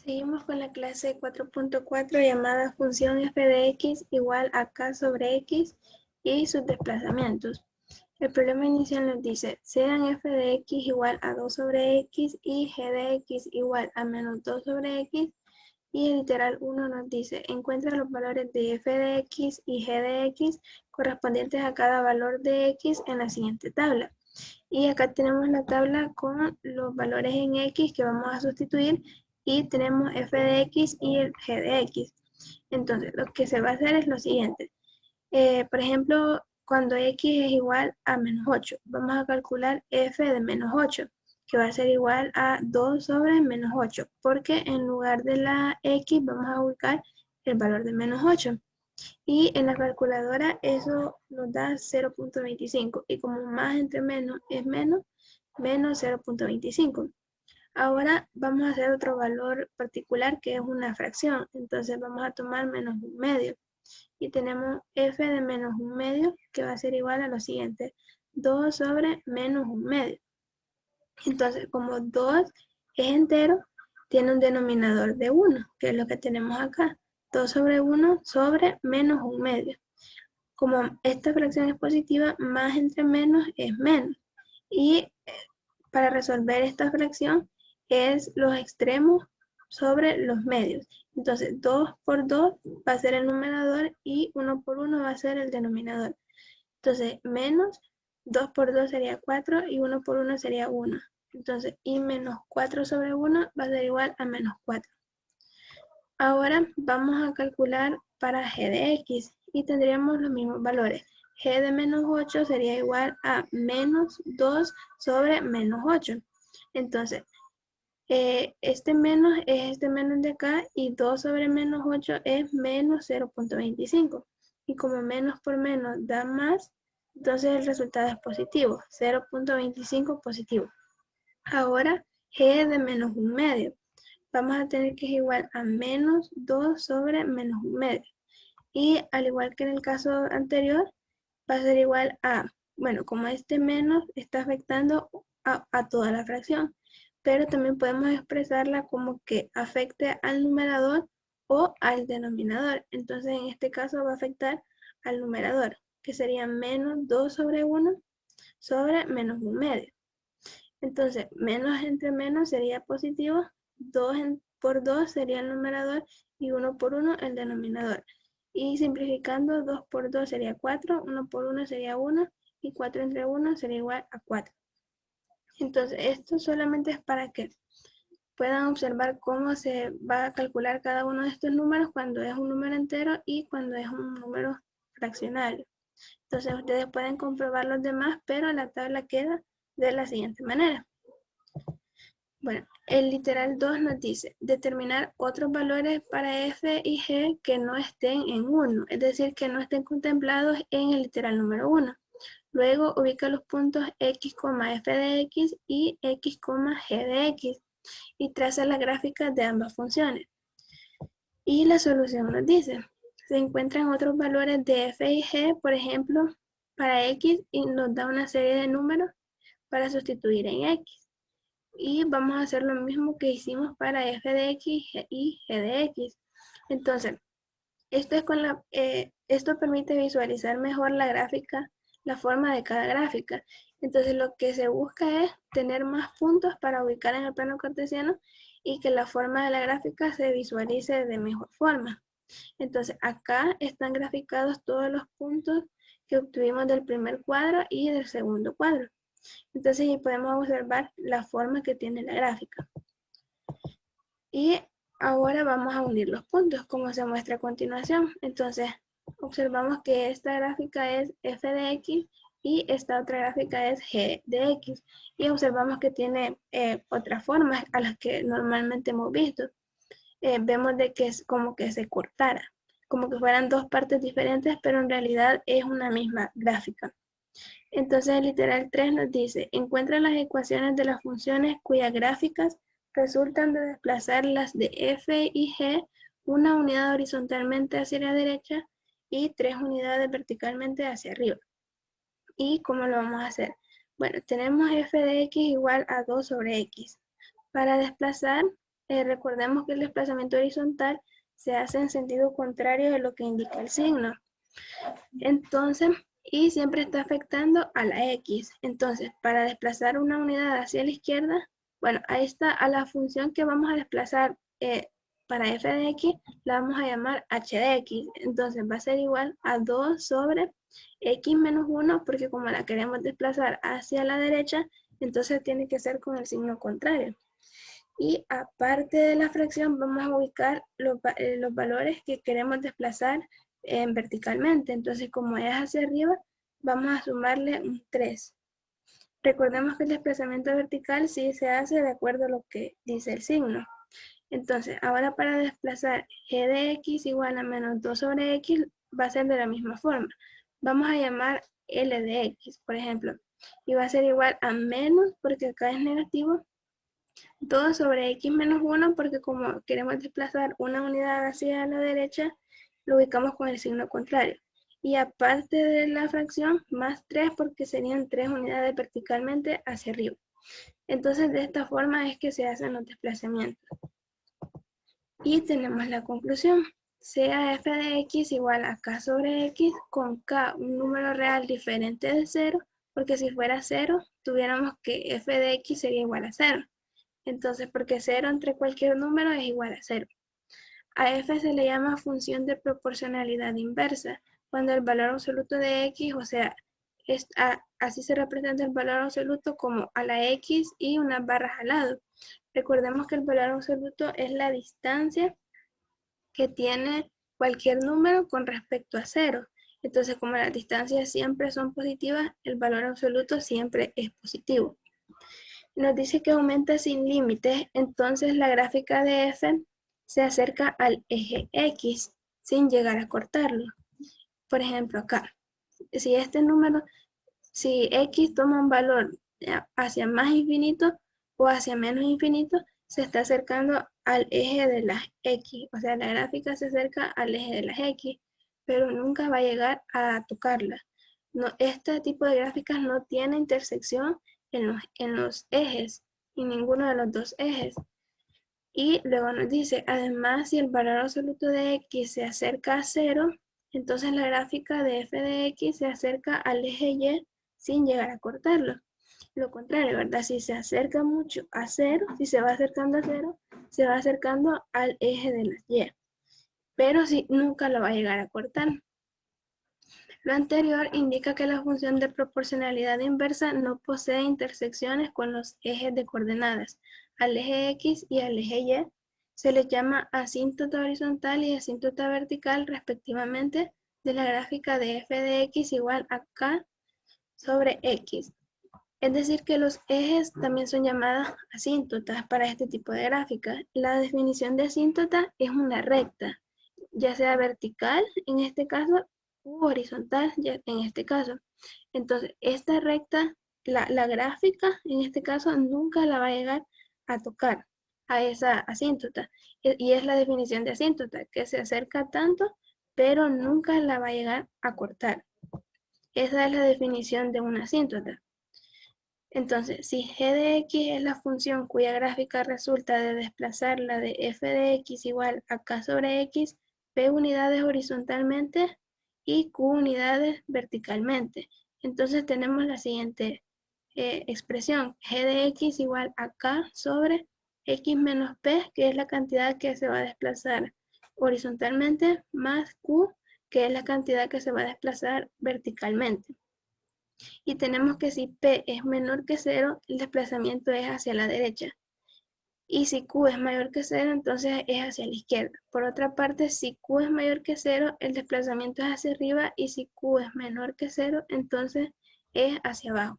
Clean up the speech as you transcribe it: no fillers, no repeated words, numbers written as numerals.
Seguimos con la clase 4.4 llamada función f de x igual a k sobre x y sus desplazamientos. El problema inicial nos dice, sean f de x igual a 2 sobre x y g de x igual a menos 2 sobre x, y el literal 1 nos dice, encuentra los valores de f de x y g de x correspondientes a cada valor de x en la siguiente tabla. Y acá tenemos la tabla con los valores en x que vamos a sustituir y tenemos f de x y el g de x. Entonces, lo que se va a hacer es lo siguiente. Por ejemplo, cuando x es igual a menos 8, vamos a calcular f de menos 8, que va a ser igual a 2 sobre menos 8, porque en lugar de la x vamos a ubicar el valor de menos 8. Y en la calculadora eso nos da 0.25. Y como más entre menos es menos, menos 0.25. Ahora vamos a hacer otro valor particular que es una fracción. Entonces vamos a tomar menos un medio. Y tenemos f de menos un medio que va a ser igual a lo siguiente. 2 sobre menos un medio. Entonces como 2 es entero, tiene un denominador de 1, que es lo que tenemos acá. 2 sobre 1 sobre menos un medio. Como esta fracción es positiva, más entre menos es menos. Y para resolver esta fracción es los extremos sobre los medios. Entonces 2 por 2 va a ser el numerador y 1 por 1 va a ser el denominador. Entonces menos 2 por 2 sería 4 y 1 por 1 sería 1. Entonces y menos 4 sobre 1 va a ser igual a menos 4. Ahora vamos a calcular para g de x y tendríamos los mismos valores. G de menos 8 sería igual a menos 2 sobre menos 8. Entonces, este menos es este menos de acá y 2 sobre menos 8 es menos 0.25. Y como menos por menos da más, entonces el resultado es positivo, 0.25 positivo. Ahora, g de menos un medio. Vamos a tener que es igual a menos 2 sobre menos un medio. Y al igual que en el caso anterior, va a ser igual a, bueno, como este menos está afectando a toda la fracción, pero también podemos expresarla como que afecte al numerador o al denominador. Entonces en este caso va a afectar al numerador, que sería menos 2 sobre 1 sobre menos un medio. Entonces, menos entre menos sería positivo, 2 por 2 sería el numerador y 1 por 1 el denominador. Y simplificando, 2 por 2 sería 4, 1 por 1 sería 1 y 4 entre 1 sería igual a 4. Entonces, esto solamente es para que puedan observar cómo se va a calcular cada uno de estos números cuando es un número entero y cuando es un número fraccionario. Entonces, ustedes pueden comprobar los demás, pero la tabla queda de la siguiente manera. Bueno, el literal 2 nos dice determinar otros valores para f y g que no estén en 1, es decir, que no estén contemplados en el literal número 1. Luego ubica los puntos x, f de x y x, g de x y traza las gráficas de ambas funciones. Y la solución nos dice, se encuentran otros valores de f y g, por ejemplo, para x y nos da una serie de números para sustituir en x. Y vamos a hacer lo mismo que hicimos para f de x y g de x. Entonces, esto permite visualizar mejor la gráfica, la forma de cada gráfica. Entonces, lo que se busca es tener más puntos para ubicar en el plano cartesiano y que la forma de la gráfica se visualice de mejor forma. Entonces, acá están graficados todos los puntos que obtuvimos del primer cuadro y del segundo cuadro. Entonces ahí podemos observar la forma que tiene la gráfica. Y ahora vamos a unir los puntos como se muestra a continuación. Entonces observamos que esta gráfica es f de x y esta otra gráfica es g de x. Y observamos que tiene otras formas a las que normalmente hemos visto. Vemos de que es como que se cortara, como que fueran dos partes diferentes, pero en realidad es una misma gráfica. Entonces el literal 3 nos dice, encuentra las ecuaciones de las funciones cuyas gráficas resultan de desplazar las de f y g una unidad horizontalmente hacia la derecha y 3 unidades verticalmente hacia arriba. ¿Y cómo lo vamos a hacer? Bueno, tenemos f de x igual a 2 sobre x. Para desplazar recordemos que el desplazamiento horizontal se hace en sentido contrario de lo que indica el signo. Entonces, y siempre está afectando a la X. Entonces, para desplazar una unidad hacia la izquierda, bueno, ahí está a la función que vamos a desplazar para f de x, la vamos a llamar h de x. Entonces, va a ser igual a 2 sobre x menos 1, porque como la queremos desplazar hacia la derecha, entonces tiene que ser con el signo contrario. Y aparte de la fracción, vamos a ubicar los valores que queremos desplazar verticalmente. Entonces, como es hacia arriba, vamos a sumarle un 3. Recordemos que el desplazamiento vertical sí se hace de acuerdo a lo que dice el signo. Entonces, ahora para desplazar g de x igual a menos 2 sobre x, va a ser de la misma forma. Vamos a llamar L de x, por ejemplo, y va a ser igual a menos, porque acá es negativo, 2 sobre x menos 1, porque como queremos desplazar una unidad hacia la derecha, lo ubicamos con el signo contrario. Y aparte de la fracción, más 3, porque serían 3 unidades verticalmente hacia arriba. Entonces, de esta forma es que se hacen los desplazamientos. Y tenemos la conclusión. Sea f de x igual a k sobre x, con k un número real diferente de 0, porque si fuera 0, tuviéramos que f de x sería igual a 0. Entonces, porque 0 entre cualquier número es igual a 0. A f se le llama función de proporcionalidad inversa, cuando el valor absoluto de x, o sea, así se representa el valor absoluto como a la x y unas barras al lado. Recordemos que el valor absoluto es la distancia que tiene cualquier número con respecto a 0. Entonces, como las distancias siempre son positivas, el valor absoluto siempre es positivo. Nos dice que aumenta sin límites, entonces la gráfica de f se acerca al eje x sin llegar a cortarlo. Por ejemplo, acá, si este número, si x toma un valor hacia más infinito o hacia menos infinito, se está acercando al eje de las x, o sea, la gráfica se acerca al eje de las x, pero nunca va a llegar a tocarla. No, este tipo de gráficas no tiene intersección en los ejes y ninguno de los dos ejes. Y luego nos dice, además, si el valor absoluto de x se acerca a 0, entonces la gráfica de f de x se acerca al eje y sin llegar a cortarlo. Lo contrario, ¿verdad? Si se acerca mucho a 0, si se va acercando a 0, se va acercando al eje de las y. Pero si nunca lo va a llegar a cortar. Lo anterior indica que la función de proporcionalidad inversa no posee intersecciones con los ejes de coordenadas. Al eje x y al eje y se les llama asíntota horizontal y asíntota vertical respectivamente de la gráfica de f de x igual a k sobre x. Es decir, que los ejes también son llamadas asíntotas para este tipo de gráfica. La definición de asíntota es una recta, ya sea vertical en este caso u horizontal en este caso. Entonces, esta recta, la gráfica en este caso nunca la va a llegar a tocar a esa asíntota. Y es la definición de asíntota, que se acerca tanto, pero nunca la va a llegar a cortar. Esa es la definición de una asíntota. Entonces, si g de x es la función cuya gráfica resulta de desplazar la de f de x igual a k sobre x, p unidades horizontalmente y q unidades verticalmente. Entonces tenemos la siguiente expresión, g de x igual a k sobre x menos p, que es la cantidad que se va a desplazar horizontalmente, más q, que es la cantidad que se va a desplazar verticalmente. Y tenemos que si P es menor que 0, el desplazamiento es hacia la derecha. Y si Q es mayor que 0, entonces es hacia la izquierda. Por otra parte, si Q es mayor que 0, el desplazamiento es hacia arriba. Y si Q es menor que 0, entonces es hacia abajo.